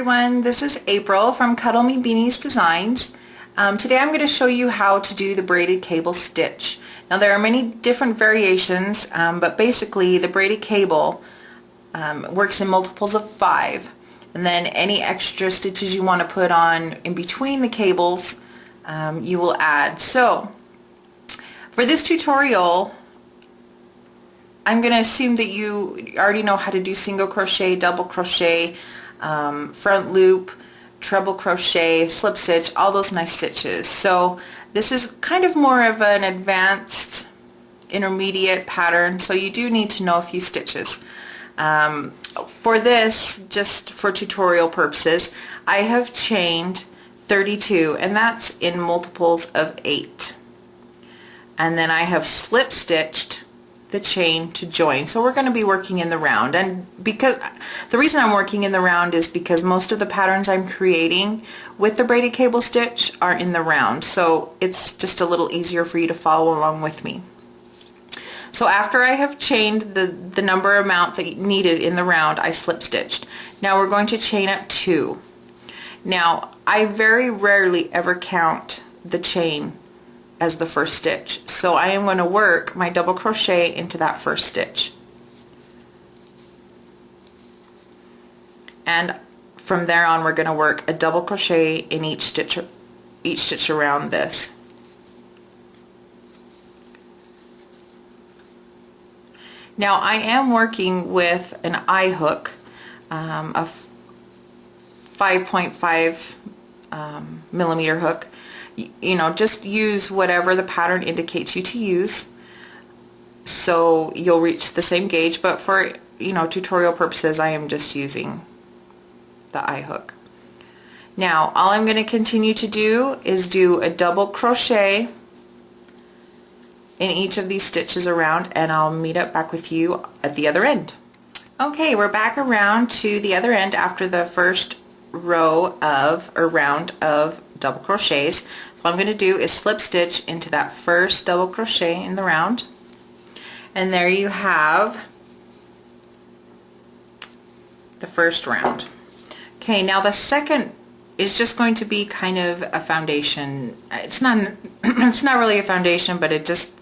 everyone, this is April from Cuddle Me Beanies Designs. Today I'm going to show you how to do the braided cable stitch. Now there are many different variations, but basically the braided cable works in multiples of 5, and then any extra stitches you want to put on in between the cables you will add. So for this tutorial I'm going to assume that you already know how to do single crochet, double crochet, front loop, treble crochet, slip stitch, all those nice stitches. So this is kind of more of an advanced intermediate pattern, so you do need to know a few stitches. For this, just for tutorial purposes, I have chained 32, and that's in multiples of 8. And then I have slip stitched the chain to join. So we're going to be working in the round, and because the reason I'm working in the round is because most of the patterns I'm creating with the braided cable stitch are in the round, so it's just a little easier for you to follow along with me. So after I have chained the number amount that you needed in the round, I slip stitched. Now we're going to chain up 2. Now I very rarely ever count the chain as the first stitch, so I am going to work my double crochet into that first stitch, and from there on we're going to work a double crochet in each stitch around this. Now I am working with an eye hook, a 5.5 millimeter hook. You know, just use whatever the pattern indicates you to use, so you'll reach the same gauge, but for, you know, tutorial purposes I am just using the eye hook. Now all I'm going to continue to do is do a double crochet in each of these stitches around, and I'll meet up back with you at the other end. Okay, we're back around to the other end after the first round of double crochets. So what I'm going to do is slip stitch into that first double crochet in the round, and there you have the first round. Okay, now the second is just going to be kind of a foundation. It's not really a foundation, but it just,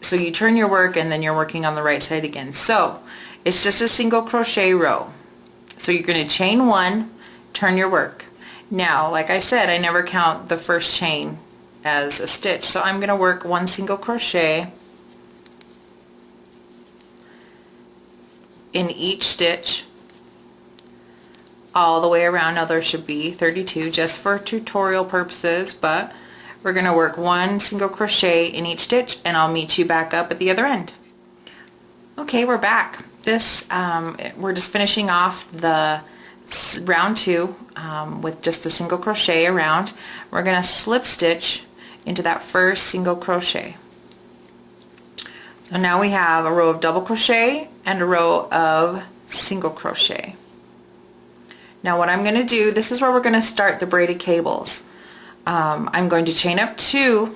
so you turn your work and then you're working on the right side again. So it's just a single crochet row. So you're going to chain 1, turn your work. Now, like I said, I never count the first chain as a stitch, so I'm going to work 1 single crochet in each stitch all the way around. Now there should be 32 just for tutorial purposes, but we're going to work 1 single crochet in each stitch, and I'll meet you back up at the other end. Okay, we're back. This we're just finishing off the round 2 with just the single crochet around. We're going to slip stitch into that first single crochet. So now we have a row of double crochet and a row of single crochet. Now what I'm going to do, this is where we're going to start the braided cables. I'm going to chain up 2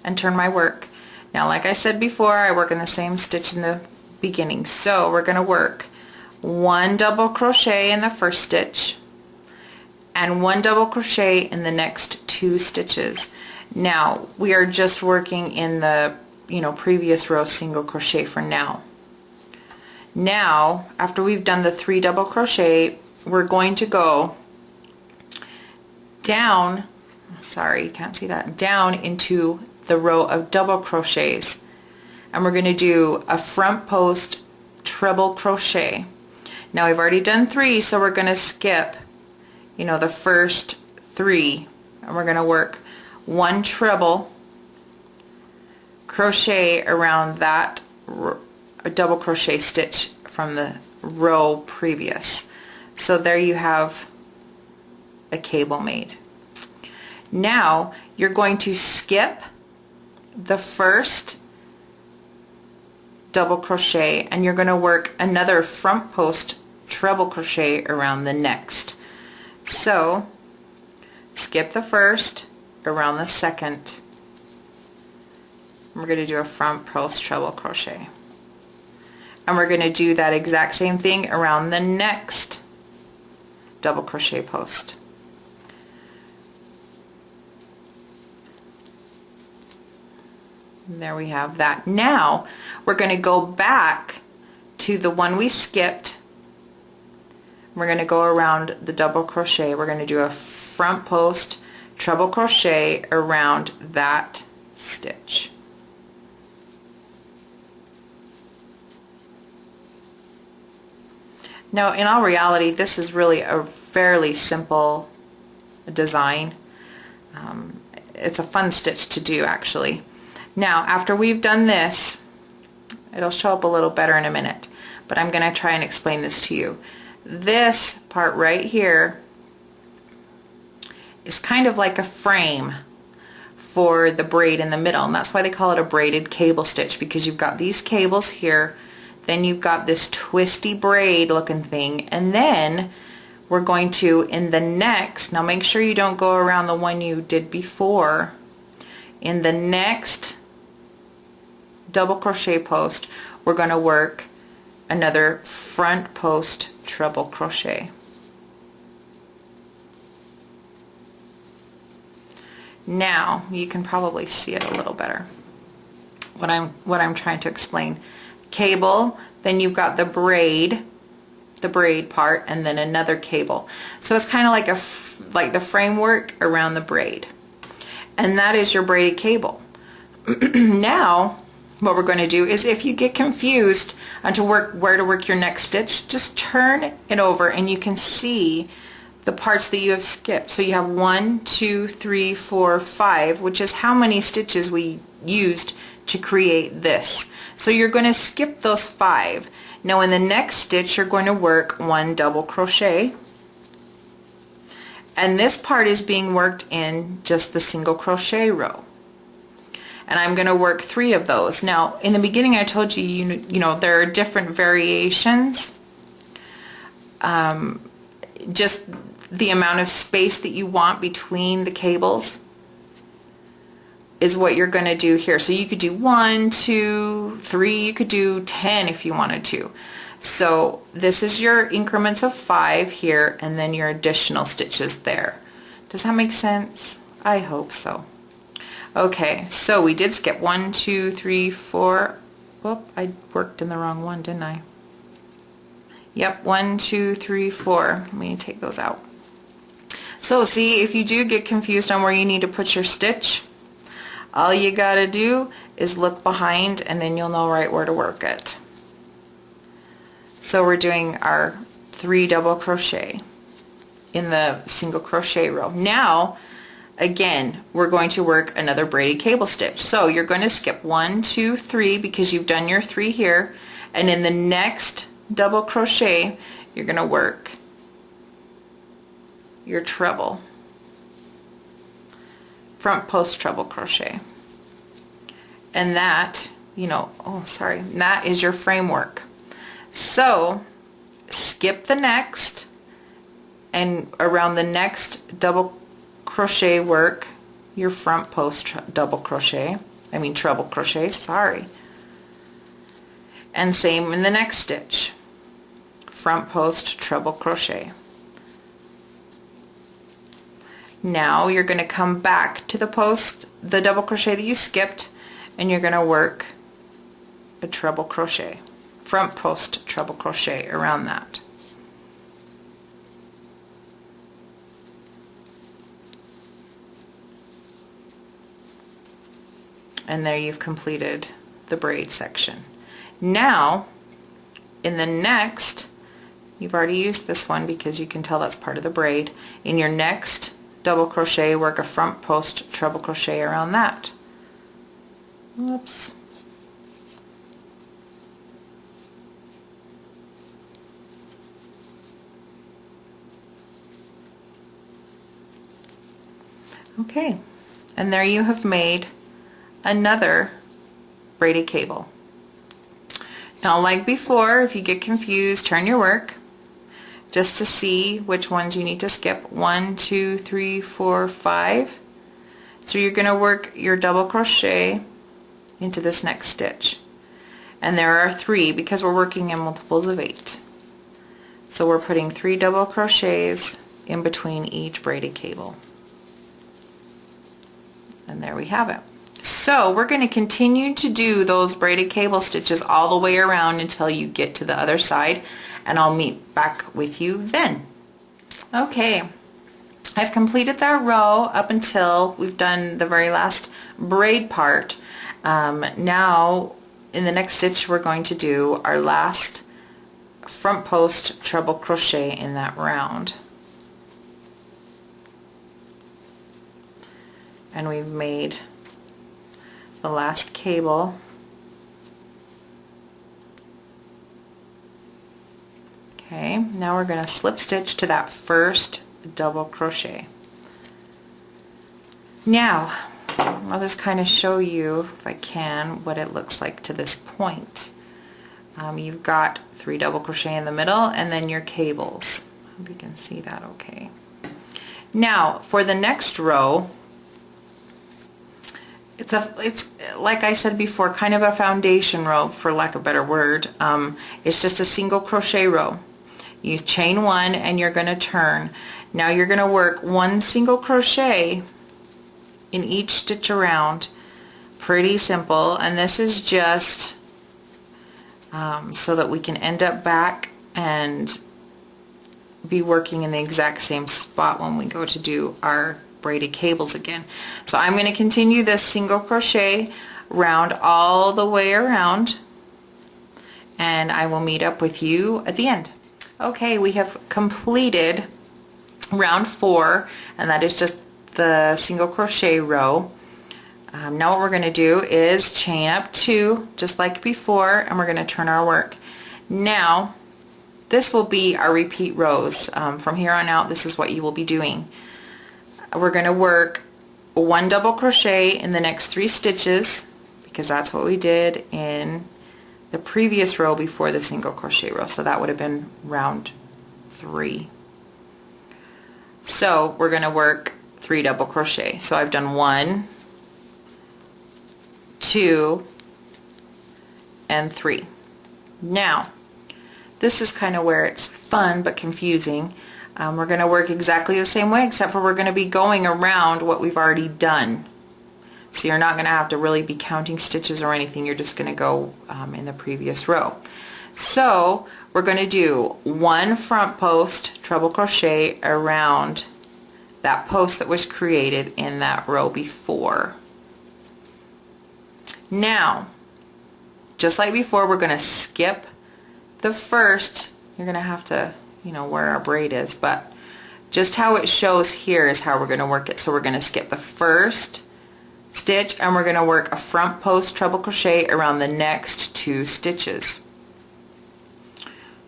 and turn my work. Now like I said before, I work in the same stitch in the beginning, so we're going to work 1 double crochet in the first stitch and 1 double crochet in the next 2 stitches. Now we are just working in the, you know, previous row single crochet for now. Now after we've done the 3 double crochet, we're going to go down, sorry you can't see that, down into the row of double crochets, and we're going to do a front post treble crochet. Now we've already done 3, so we're going to skip, you know, the first 3, and we're going to work 1 treble crochet around that double crochet stitch from the row previous. So there you have a cable made. Now you're going to skip the first double crochet, and you're going to work another front post treble crochet around the next. So skip the first, around the second, we're going to do a front post treble crochet, and we're going to do that exact same thing around the next double crochet post. And there we have that. Now we're going to go back to the one we skipped. We're going to go around the double crochet. We're going to do a front post treble crochet around that stitch. Now, in all reality, this is really a fairly simple design. It's a fun stitch to do, actually. Now, after we've done this, it'll show up a little better in a minute, but I'm going to try and explain this to you. This part right here is kind of like a frame for the braid in the middle, and that's why they call it a braided cable stitch, because you've got these cables here, then you've got this twisty braid looking thing, and then we're going to, in the next, now make sure you don't go around the one you did before, in the next double crochet post we're going to work another front post treble crochet. Now you can probably see it a little better what I'm trying to explain. Cable, then you've got the braid part, and then another cable. So it's kind of like the framework around the braid, and that is your braided cable. Now what we're going to do is, if you get confused on where to work your next stitch, just turn it over and you can see the parts that you have skipped. So you have 1, 2, 3, 4, 5, which is how many stitches we used to create this. So you're going to skip those 5. Now in the next stitch you're going to work 1 double crochet, and this part is being worked in just the single crochet row, and I'm going to work 3 of those. Now in the beginning I told you, you know, there are different variations. Just the amount of space that you want between the cables is what you're going to do here. So you could do 1, 2, 3, you could do 10 if you wanted to. So this is your increments of 5 here, and then your additional stitches there. Does that make sense? I hope so. Okay, so we did skip 1, 2, 3, 4. Whoop, I worked in the wrong one, didn't I? Yep, 1, 2, 3, 4. Let me take those out. So see, if you do get confused on where you need to put your stitch, all you gotta do is look behind, and then you'll know right where to work it. So we're doing our 3 double crochet in the single crochet row. Now again we're going to work another braided cable stitch. So you're going to skip 1, 2, 3 because you've done your 3 here, and in the next double crochet you're going to work your treble, front post treble crochet, and that, you know, that is your framework. So skip the next, and around the next double crochet work your front post treble crochet, sorry, and same in the next stitch, front post treble crochet. Now you're going to come back to the double crochet that you skipped, and you're going to work a treble crochet, front post treble crochet around that. And there you've completed the braid section. Now in the next, you've already used this one because you can tell that's part of the braid. In your next double crochet, work a front post treble crochet around that. Whoops. Okay, and there you have made another braided cable. Now, like before, if you get confused, turn your work just to see which ones you need to skip. 1, 2, 3, 4, 5. So you're going to work your double crochet into this next stitch, and there are 3 because we're working in multiples of 8. So we're putting 3 double crochets in between each braided cable. And there we have it. So we're going to continue to do those braided cable stitches all the way around until you get to the other side, and I'll meet back with you then. Okay, I've completed that row up until we've done the very last braid part. Now in the next stitch we're going to do our last front post treble crochet in that round. And we've made the last cable. Okay, now we're going to slip stitch to that first double crochet. Now I'll just kind of show you, if I can, what it looks like to this point. You've got 3 double crochet in the middle and then your cables. Hope you can see that okay. Now for the next row, it's like I said before, kind of a foundation row, for lack of a better word. It's just a single crochet row. You chain 1 and you're going to turn. Now you're going to work 1 single crochet in each stitch around. Pretty simple, and this is just so that we can end up back and be working in the exact same spot when we go to do our braided cables again. So I'm going to continue this single crochet round all the way around, and I will meet up with you at the end. Okay, we have completed round 4, and that is just the single crochet row. Now what we're going to do is chain up 2 just like before, and we're going to turn our work. Now this will be our repeat rows. From here on out, this is what you will be doing. We're going to work 1 double crochet in the next 3 stitches, because that's what we did in the previous row before the single crochet row. So that would have been round 3. So we're going to work 3 double crochet. So I've done 1, 2, and 3. Now this is kind of where it's fun but confusing. We're going to work exactly the same way, except for we're going to be going around what we've already done. So you're not going to have to really be counting stitches or anything. You're just going to go in the previous row. So we're going to do 1 front post treble crochet around that post that was created in that row before. Now, just like before, we're going to skip the first. You're going to have to, you know, where our braid is, but just how it shows here is how we're going to work it. So we're going to skip the first stitch, and we're going to work a front post treble crochet around the next 2 stitches.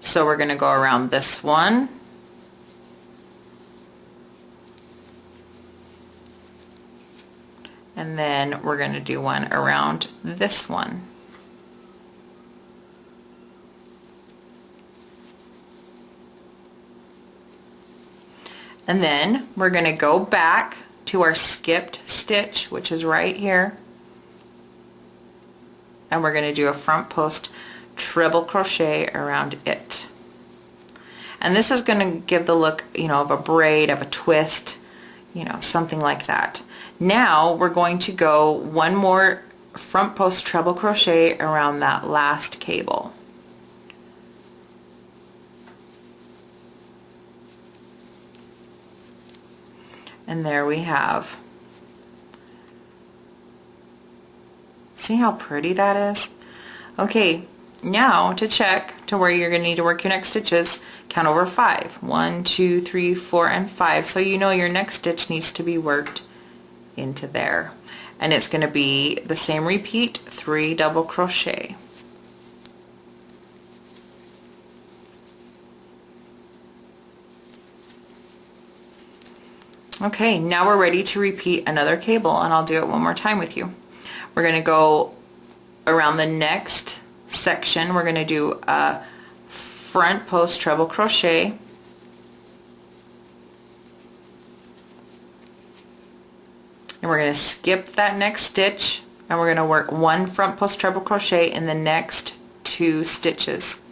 So we're going to go around this one, and then we're going to do one around this one. And then we're going to go back to our skipped stitch, which is right here, and we're going to do a front post treble crochet around it. And this is going to give the look, you know, of a braid, of a twist, you know, something like that. Now we're going to go 1 more front post treble crochet around that last cable. And there we have. See how pretty that is? Okay, now to check to where you're going to need to work your next stitches, count over 5. 1, 2, 3, 4, and 5. So you know your next stitch needs to be worked into there. And it's going to be the same repeat, 3 double crochet. Okay, now we're ready to repeat another cable, and I'll do it one more time with you. We're going to go around the next section. We're going to do a front post treble crochet, and we're going to skip that next stitch, and we're going to work 1 front post treble crochet in the next 2 stitches.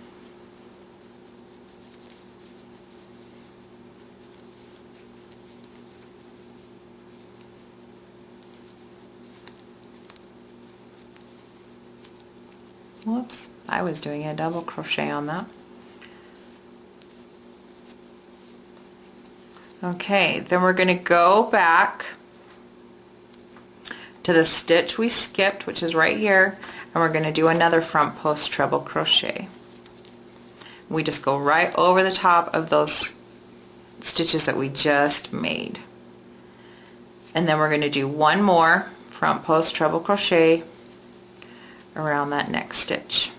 Whoops, I was doing a double crochet on that. Okay, then we're going to go back to the stitch we skipped, which is right here, and we're going to do another front post treble crochet. We just go right over the top of those stitches that we just made. And then we're going to do one more front post treble crochet around that next stitch.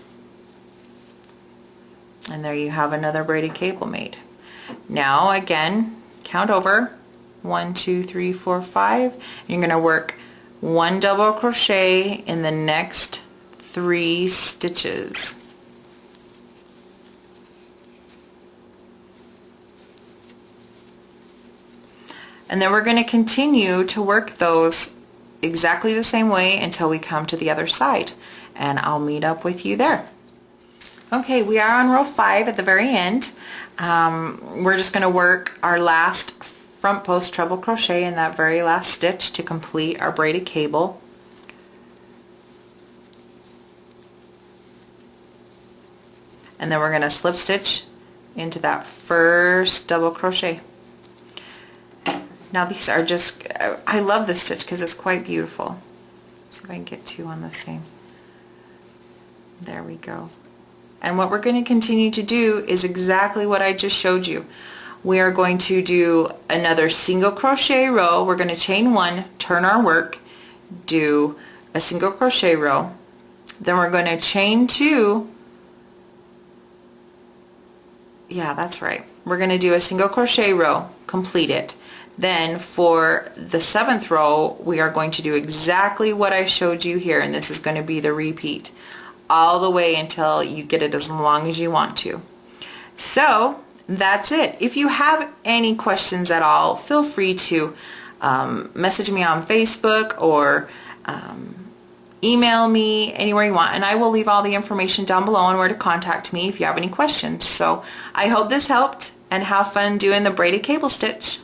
And there you have another braided cable made. Now again, count over 1, 2, 3, 4, 5. And you're going to work one double crochet in the next 3 stitches. And then we're going to continue to work those exactly the same way until we come to the other side, and I'll meet up with you there. Okay, we are on row 5 at the very end. We're just going to work our last front post treble crochet in that very last stitch to complete our braided cable. And then we're going to slip stitch into that first double crochet. Now these are just, I love this stitch because it's quite beautiful. Let's see if I can get 2 on the same. There we go. And what we're going to continue to do is exactly what I just showed you. We are going to do another single crochet row. We're going to chain 1, turn our work, do a single crochet row. Then we're going to chain 2. Yeah, that's right. We're going to do a single crochet row, complete it. Then for the 7th row, we are going to do exactly what I showed you here, and this is going to be the repeat all the way until you get it as long as you want to. So that's it. If you have any questions at all, feel free to message me on Facebook or email me anywhere you want, and I will leave all the information down below on where to contact me if you have any questions. So I hope this helped, and have fun doing the braided cable stitch.